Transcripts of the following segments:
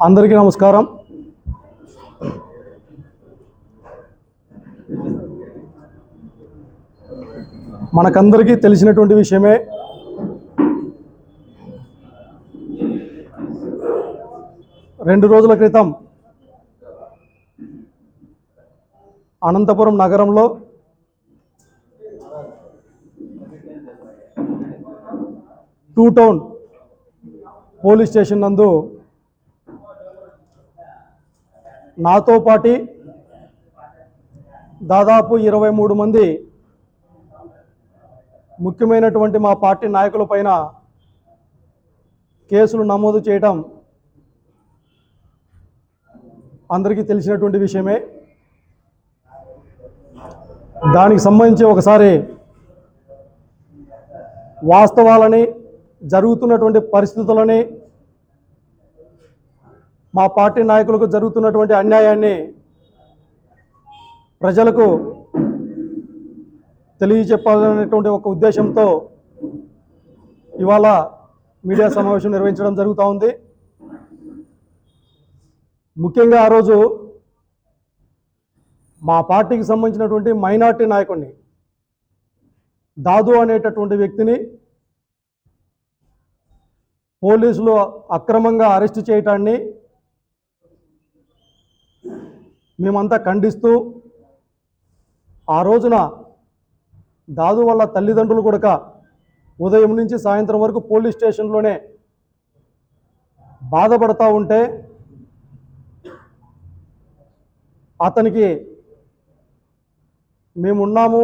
అందరికీ నమస్కారం. మనకందరికీ తెలిసినటువంటి విషయమే, రెండు రోజుల క్రితం అనంతపురం నగరంలో టూ టౌన్ పోలీస్ స్టేషన్ నందు నాతో పాటి దాదాపు 23 మంది ముఖ్యమైనటువంటి మా పార్టీ నాయకుల పైన కేసులు నమోదు చేయడం అందరికీ తెలిసినటువంటి విషయమే. దానికి సంబంధించి ఒకసారి వాస్తవాలని, జరుగుతున్నటువంటి పరిస్థితులని, మా పార్టీ నాయకులకు జరుగుతున్నటువంటి అన్యాయాన్ని ప్రజలకు తెలియజెప్పాలనేటువంటి ఒక ఉద్దేశంతో ఇవాళ మీడియా సమావేశం నిర్వహించడం జరుగుతూ ఉంది. ముఖ్యంగా ఆ రోజు మా పార్టీకి సంబంధించినటువంటి మైనార్టీ నాయకుడిని దాదు అనేటటువంటి వ్యక్తిని పోలీసులు అక్రమంగా అరెస్ట్ చేయటాన్ని మేమంతా ఖండిస్తూ, ఆ రోజున దాదు వాళ్ళ తల్లిదండ్రులు కూడా ఉదయం నుంచి సాయంత్రం వరకు పోలీస్ స్టేషన్లోనే బాధపడతా ఉంటే అతనికి మేమున్నాము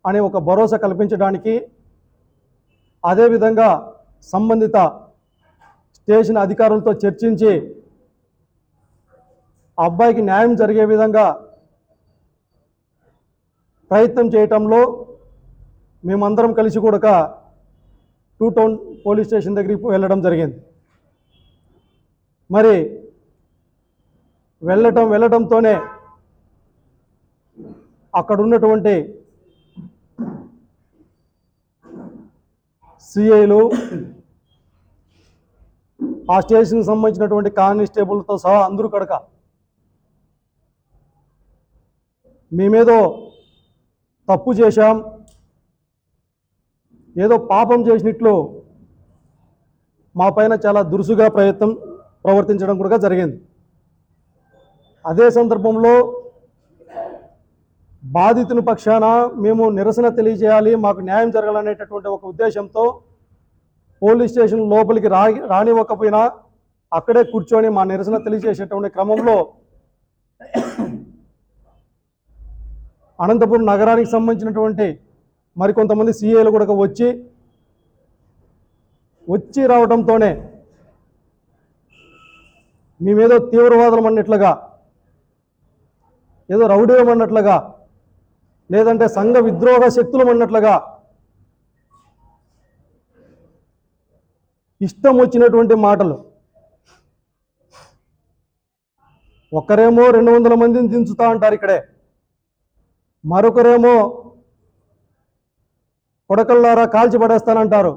అనే ఒక భరోసా కల్పించడానికి, అదేవిధంగా సంబంధిత స్టేషన్ అధికారులతో చర్చించి అబ్బాయికి న్యాయం జరిగే విధంగా ప్రయత్నం చేయటంలో మేమందరం కలిసి కూడా టూ టౌన్ పోలీస్ స్టేషన్ దగ్గరికి వెళ్ళడం జరిగింది. మరి వెళ్ళటంతోనే అక్కడ ఉన్నటువంటి సిఐలు, ఆ స్టేషన్కి సంబంధించినటువంటి కానిస్టేబుల్తో సహా అందరూ కడక మేమేదో తప్పు చేశాం, ఏదో పాపం చేసినట్లు మా పైన చాలా దురుసుగా ప్రవర్తించడం కూడా జరిగింది. అదే సందర్భంలో బాధితుని పక్షాన మేము నిరసన తెలియజేయాలి, మాకు న్యాయం జరగాలనేటటువంటి ఒక ఉద్దేశంతో పోలీస్ స్టేషన్ లోపలికి రానివ్వకపోయినా అక్కడే కూర్చొని మా నిరసన తెలియజేసేటువంటి క్రమంలో అనంతపురం నగరానికి సంబంధించినటువంటి మరికొంతమంది సిఐలు కూడా వచ్చి రావడంతోనే మేమేదో తీవ్రవాదం అన్నట్లుగా, ఏదో రౌడీయం అన్నట్లుగా, లేదంటే సంఘ విద్రోహ శక్తులు అన్నట్లుగా ఇష్టం వచ్చినటువంటి మాటలు. ఒక్కరేమో 200 మందిని దించుతా అంటారు ఇక్కడే, మరొకరేమో కొడకల్లారా కాల్చి పడేస్తానంటారు.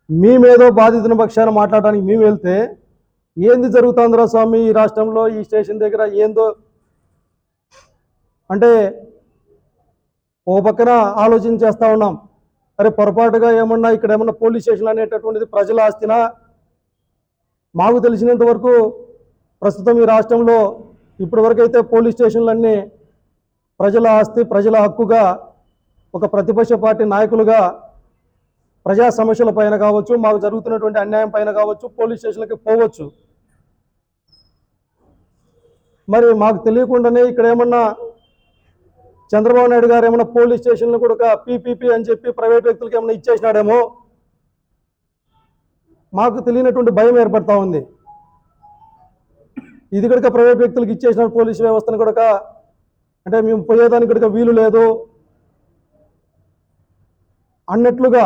మేమేదో బాధితుని పక్షాన మాట్లాడడానికి మేము వెళ్తే ఏంది జరుగుతుందిరా స్వామి ఈ రాష్ట్రంలో, ఈ స్టేషన్ దగ్గర ఏందో అంటే ఓ పక్కన ఆలోచన చేస్తూ ఉన్నాం. అరే పొరపాటుగా ఏమన్నా ఇక్కడ ఏమన్నా పోలీస్ స్టేషన్లు అనేటటువంటిది ప్రజల ఆస్తినా? మాకు తెలిసినంత వరకు ప్రస్తుతం ఈ రాష్ట్రంలో ఇప్పటివరకు అయితే పోలీస్ స్టేషన్లన్నీ ప్రజల ఆస్తి, ప్రజల హక్కుగా ఒక ప్రతిపక్ష పార్టీ నాయకులుగా ప్రజా సమస్యల పైన కావచ్చు, మాకు జరుగుతున్నటువంటి అన్యాయం పైన కావచ్చు పోలీస్ స్టేషన్లకి పోవచ్చు. మరి మాకు తెలియకుండానే ఇక్కడ ఏమన్నా చంద్రబాబు నాయుడు గారు ఏమన్నా పోలీస్ స్టేషన్లు కూడా పీపీపీ అని చెప్పి ప్రైవేట్ వ్యక్తులకి ఏమన్నా ఇచ్చేసినాడేమో మాకు తెలియనటువంటి భయం ఏర్పడతా ఉంది. ఇది కనుక ప్రైవేట్ వ్యక్తులకు ఇచ్చేసిన పోలీసు వ్యవస్థను కూడా అంటే మేము పోయేదానికి కనుక వీలు లేదు అన్నట్లుగా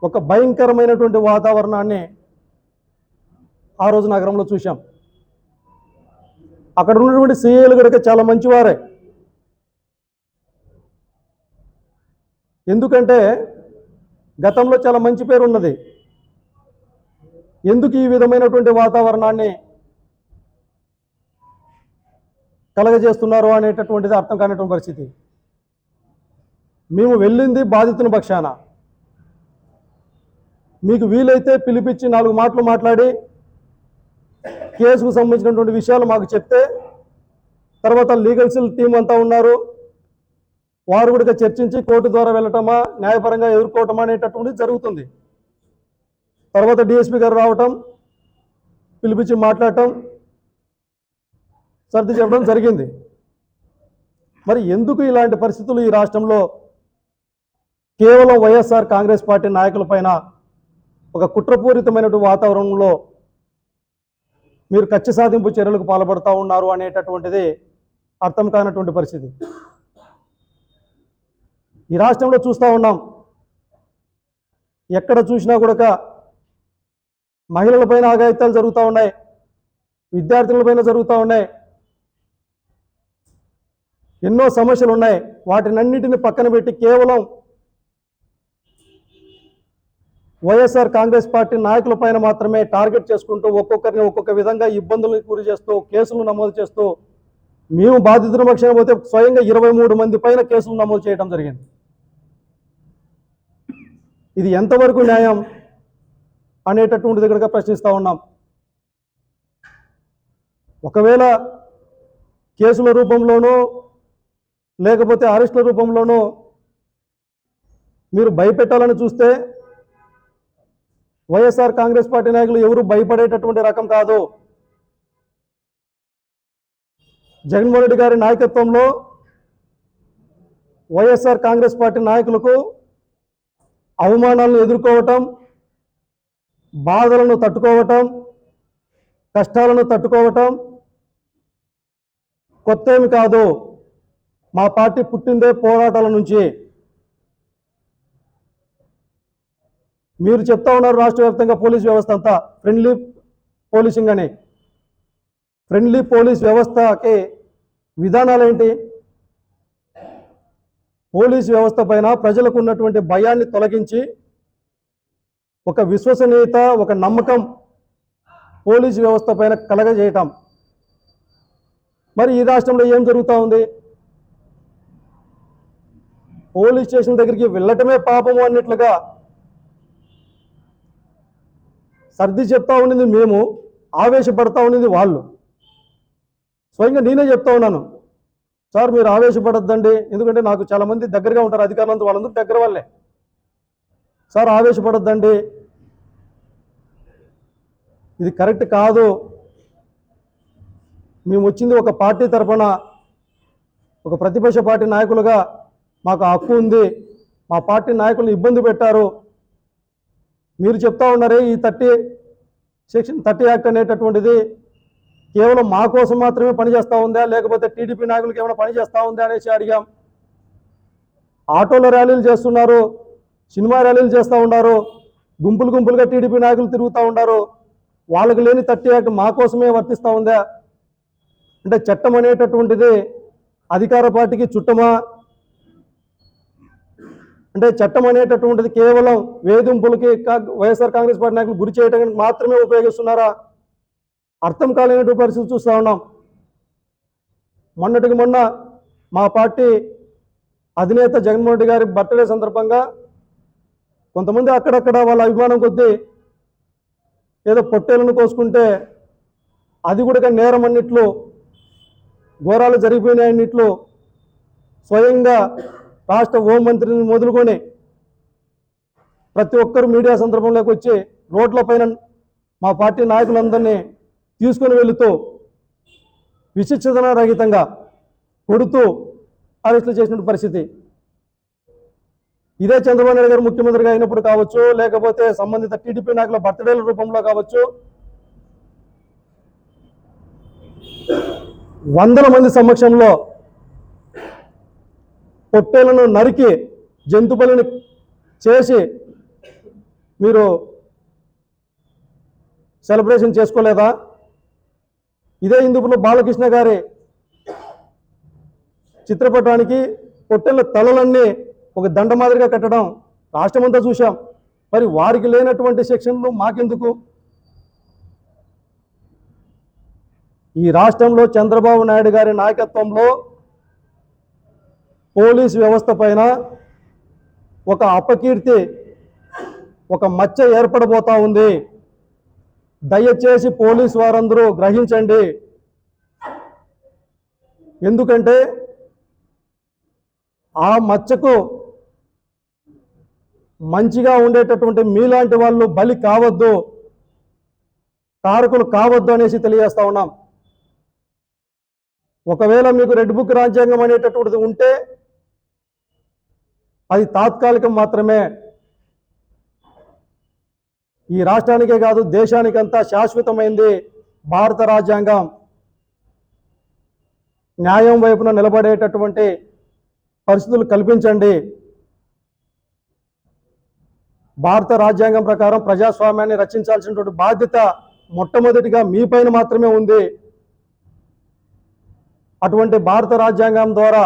ఒక భయంకరమైనటువంటి వాతావరణాన్ని ఆ రోజు నగరంలో చూశాం. అక్కడ ఉన్నటువంటి సిఐలు కనుక చాలా మంచివారే. ఎందుకంటే గతంలో చాలా మంచి పేరు ఉన్నది. ఎందుకు ఈ విధమైనటువంటి వాతావరణాన్ని కలగజేస్తున్నారు అనేటటువంటిది అర్థం కానిటువంటి పరిస్థితి. మేము వెళ్ళింది బాధితుని పక్షాన. మీకు వీలైతే పిలిపించి 4 మాటలు మాట్లాడి కేసుకు సంబంధించినటువంటి విషయాలు మాకు చెప్తే, తర్వాత లీగల్ సెల్ టీం అంతా ఉన్నారు, వారు కూడా చర్చించి కోర్టు ద్వారా వెళ్ళటమా న్యాయపరంగా ఎదుర్కోవటమా అనేటటువంటిది జరుగుతుంది. తర్వాత డిఎస్పీ గారు రావటం, పిలిపించి మాట్లాడటం, సర్ది చెప్పడం జరిగింది. మరి ఎందుకు ఇలాంటి పరిస్థితులు ఈ రాష్ట్రంలో కేవలం వైఎస్ఆర్ కాంగ్రెస్ పార్టీ నాయకులపైన ఒక కుట్రపూరితమైనటువంటి వాతావరణంలో మీరు కక్ష సాధింపు చర్యలకు పాల్పడుతూ ఉన్నారు అనేటటువంటిది అర్థం కానటువంటి పరిస్థితి. ఈ రాష్ట్రంలో చూస్తూ ఉన్నాం, ఎక్కడ చూసినా కూడా మహిళలపైన అఘాయిత్యాలు జరుగుతూ ఉన్నాయి, విద్యార్థులపైన జరుగుతూ ఉన్నాయి, ఎన్నో సమస్యలు ఉన్నాయి. వాటినన్నిటిని పక్కన పెట్టి కేవలం వైఎస్ఆర్ కాంగ్రెస్ పార్టీ నాయకుల పైన మాత్రమే టార్గెట్ చేసుకుంటూ ఒక్కొక్కరిని ఒక్కొక్క విధంగా ఇబ్బందులకు గురి చేస్తూ కేసులు నమోదు చేస్తూ, మేము బాధితుల పక్షాన పోతే స్వయంగా 23 మంది పైన కేసులు నమోదు చేయడం జరిగింది. ఇది ఎంతవరకు న్యాయం అనేటటువంటి దగ్గరగా ప్రశ్నిస్తూ ఉన్నాం. ఒకవేళ కేసుల రూపంలోనూ లేకపోతే అరెస్టుల రూపంలోనూ మీరు భయపెట్టాలని చూస్తే వైఎస్ఆర్ కాంగ్రెస్ పార్టీ నాయకులు ఎవరు భయపడేటటువంటి రకం కాదు. జగన్మోహన్ రెడ్డి గారి నాయకత్వంలో వైఎస్ఆర్ కాంగ్రెస్ పార్టీ నాయకులకు అవమానాలను ఎదుర్కోవటం, బాధలను తట్టుకోవటం, కష్టాలను తట్టుకోవటం కొత్త ఏమి కాదు. మా పార్టీ పుట్టిందే పోరాటాల నుంచి. మీరు చెప్తా ఉన్నారు రాష్ట్ర వ్యాప్తంగా పోలీస్ వ్యవస్థ అంతా ఫ్రెండ్లీ పోలీసింగ్ అని. ఫ్రెండ్లీ పోలీస్ వ్యవస్థకి విధానాలు ఏంటి? పోలీస్ వ్యవస్థ పైన ప్రజలకు ఉన్నటువంటి భయాన్ని తొలగించి ఒక విశ్వసనీయత, ఒక నమ్మకం పోలీస్ వ్యవస్థ పైన కలగజేయటం. మరి ఈ రాష్ట్రంలో ఏం జరుగుతూ ఉంది? పోలీస్ స్టేషన్ దగ్గరికి వెళ్ళటమే పాపము అన్నట్లుగా సర్ది చెప్తా ఉన్నది మేము, ఆవేశపడతా ఉన్నది వాళ్ళు. స్వయంగా నేనే చెప్తా ఉన్నాను, సార్ మీరు ఆవేశపడద్దండి, ఎందుకంటే నాకు చాలామంది దగ్గరగా ఉంటారు అధికారులంతా, వాళ్ళందరూ దగ్గర వాళ్ళే. సార్ ఆవేశపడద్దండి, ఇది కరెక్ట్ కాదు. మేము వచ్చింది ఒక పార్టీ తరఫున, ఒక ప్రతిపక్ష పార్టీ నాయకులుగా మాకు హక్కు ఉంది. మా పార్టీ నాయకులను ఇబ్బంది పెట్టారు. మీరు చెప్తా ఉన్నారే ఈ సెక్షన్ 30 యాక్ట్ అనేటటువంటిది కేవలం మా కోసం మాత్రమే పనిచేస్తూ ఉందా, లేకపోతే టీడీపీ నాయకులకి ఏమైనా పనిచేస్తూ ఉందా అనేసి అడిగాం. ఆటోలో ర్యాలీలు చేస్తున్నారు, సినిమా ర్యాలీలు చేస్తూ ఉన్నారు, గుంపులుగా టీడీపీ నాయకులు తిరుగుతూ ఉన్నారు. వాళ్ళకి లేని 30 యాక్ట్ మా కోసమే వర్తిస్తూ ఉందా? అంటే చట్టం అనేటటువంటిది అధికార పార్టీకి చుట్టమా? అంటే చట్టం అనేటటువంటిది కేవలం వేధింపులకి వైఎస్ఆర్ కాంగ్రెస్ పార్టీ నాయకులు గురి చేయడానికి మాత్రమే ఉపయోగిస్తున్నారా? అర్థం కాలేనటువంటి పరిస్థితి చూస్తూ ఉన్నాం. మొన్నటికి మొన్న మా పార్టీ అధినేత జగన్మోహన్ రెడ్డి గారి బర్త్డే సందర్భంగా కొంతమంది అక్కడక్కడ వాళ్ళ అభిమానం కొద్దీ ఏదో పొట్టేలను కోసుకుంటే అది కూడా నేరం అన్నిట్లు, ఘోరాలు జరిగిపోయినాయన్నిట్లు స్వయంగా రాష్ట్ర హోంమంత్రిని మొదలుకొని ప్రతి ఒక్కరు మీడియా సందర్భంలోకి వచ్చి రోడ్లపైన మా పార్టీ నాయకులందరినీ తీసుకొని వెళుతూ విచక్షణ రహితంగా కొడుతూ అరెస్టులు చేసిన పరిస్థితి. ఇదే చంద్రబాబు నాయుడు గారు ముఖ్యమంత్రిగా అయినప్పుడు కావచ్చు, లేకపోతే సంబంధిత టీడీపీ నాయకుల బర్త్డేల రూపంలో కావచ్చు, వందల మంది సమక్షంలో పొట్టేలను నరికి జంతు బలిని చేసి మీరు సెలబ్రేషన్ చేసుకోలేదా? ఇదే హిందూపురంలో బాలకృష్ణ గారి చిత్రపటానికి పొట్టేళ్ల తలలన్నీ ఒక దండ మాదిరిగా కట్టడం రాష్ట్రమంతా చూశాం. మరి వారికి లేనటువంటి సెక్షన్లు మాకెందుకు? ఈ రాష్ట్రంలో చంద్రబాబు నాయుడు గారి నాయకత్వంలో పోలీస్ వ్యవస్థ పైన ఒక అపకీర్తి, ఒక మచ్చ ఏర్పడబోతా ఉంది. దయచేసి పోలీసు వారందరూ గ్రహించండి. ఎందుకంటే ఆ మచ్చకు మంచిగా ఉండేటటువంటి మీలాంటి వాళ్ళు బలి కావద్దు, కారకులు కావద్దు అనేసి తెలియజేస్తా ఉన్నాం. ఒకవేళ మీకు రెడ్ బుక్ రాజ్యాంగం అనేటటువంటిది ఉంటే అది తాత్కాలికం మాత్రమే. ఈ రాష్ట్రానికే కాదు దేశానికంతా శాశ్వతమైంది భారత రాజ్యాంగం. న్యాయం వైపున నిలబడేటటువంటి పరిస్థితులు కల్పించండి. భారత రాజ్యాంగం ప్రకారం ప్రజాస్వామ్యాన్ని రక్షించాల్సినటువంటి బాధ్యత మొట్టమొదటిగా మీ పైన మాత్రమే ఉంది. అటువంటి భారత రాజ్యాంగం ద్వారా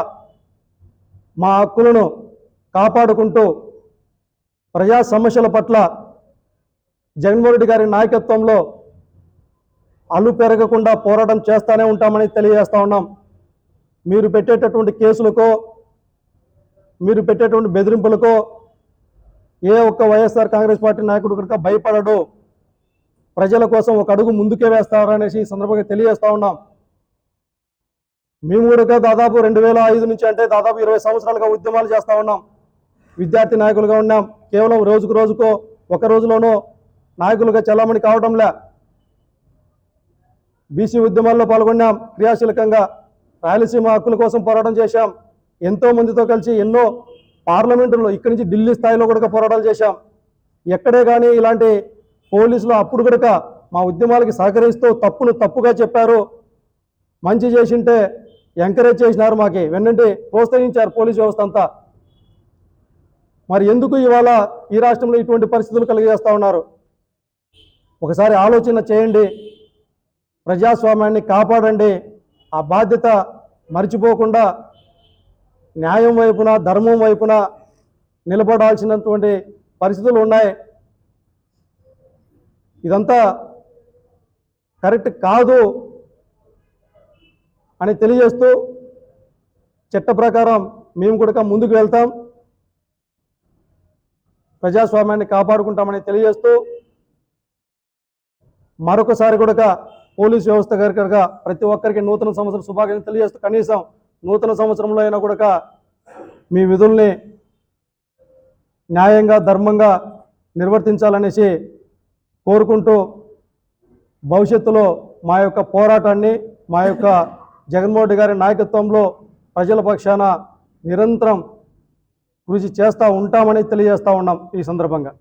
మా హక్కులను కాపాడుకుంటూ ప్రజా సమస్యల పట్ల జగన్మోహన్ రెడ్డి గారి నాయకత్వంలో అలు పెరగకుండా పోరాటం చేస్తూనే ఉంటామని తెలియజేస్తా ఉన్నాం. మీరు పెట్టేటటువంటి కేసులకో, మీరు పెట్టేటువంటి బెదిరింపులకో ఏ ఒక్క వైఎస్ఆర్ కాంగ్రెస్ పార్టీ నాయకుడు కనుక భయపడడు. ప్రజల కోసం ఒక అడుగు ముందుకే వేస్తారనేసి ఈ సందర్భంగా తెలియజేస్తా ఉన్నాం. మేము కూడా దాదాపు 2005 నుంచి అంటే దాదాపు 20 సంవత్సరాలుగా ఉద్యమాలు చేస్తూ ఉన్నాం. విద్యార్థి నాయకులుగా ఉన్నాం. కేవలం రోజుకో ఒక రోజులోనో నాయకులుగా చలామణి కావడంలే. బీసీ ఉద్యమాల్లో పాల్గొన్నాం క్రియాశీలకంగా. రాయలసీమ హక్కుల కోసం పోరాటం చేశాం. ఎంతో మందితో కలిసి ఎన్నో పార్లమెంటులో ఇక్కడి నుంచి ఢిల్లీ స్థాయిలో కూడా పోరాటాలు చేశాం. ఎక్కడే కానీ ఇలాంటి పోలీసులు అప్పుడు కూడా మా ఉద్యమాలకి సహకరిస్తూ తప్పును తప్పుగా చెప్పారు, మంచి చేసింటే ఎంకరేజ్ చేసినారు, మాకి వెన్నంటి ప్రోత్సహించారు పోలీస్ వ్యవస్థ అంతా. మరి ఎందుకు ఇవాళ ఈ రాష్ట్రంలో ఇటువంటి పరిస్థితులు కలిగజేస్తూ ఉన్నారు? ఒకసారి ఆలోచన చేయండి. ప్రజాస్వామ్యాన్ని కాపాడండి. ఆ బాధ్యత మర్చిపోకుండా న్యాయం వైపున, ధర్మం వైపున నిలబడాల్సినటువంటి పరిస్థితులు ఉన్నాయి. ఇదంతా కరెక్ట్ కాదు అని తెలియజేస్తూ చట్ట ప్రకారం మేము కూడా ముందుకు వెళ్తాం, ప్రజాస్వామ్యాన్ని కాపాడుకుంటామని తెలియజేస్తూ మరొకసారి కూడా పోలీస్ వ్యవస్థ గారిగా ప్రతి ఒక్కరికి నూతన సంవత్సరం శుభాకాంక్షలు తెలియజేస్తూ కనీసం నూతన సంవత్సరంలో అయినా కూడా మీ విధుల్ని న్యాయంగా, ధర్మంగా నిర్వర్తించాలనేసి కోరుకుంటూ భవిష్యత్తులో మా యొక్క పోరాటాన్ని, మా యొక్క జగన్మోహన్ రెడ్డి గారి నాయకత్వంలో ప్రజల పక్షాన నిరంతరం కృషి చేస్తూ ఉంటామని తెలియజేస్తూ ఉన్నాం ఈ సందర్భంగా.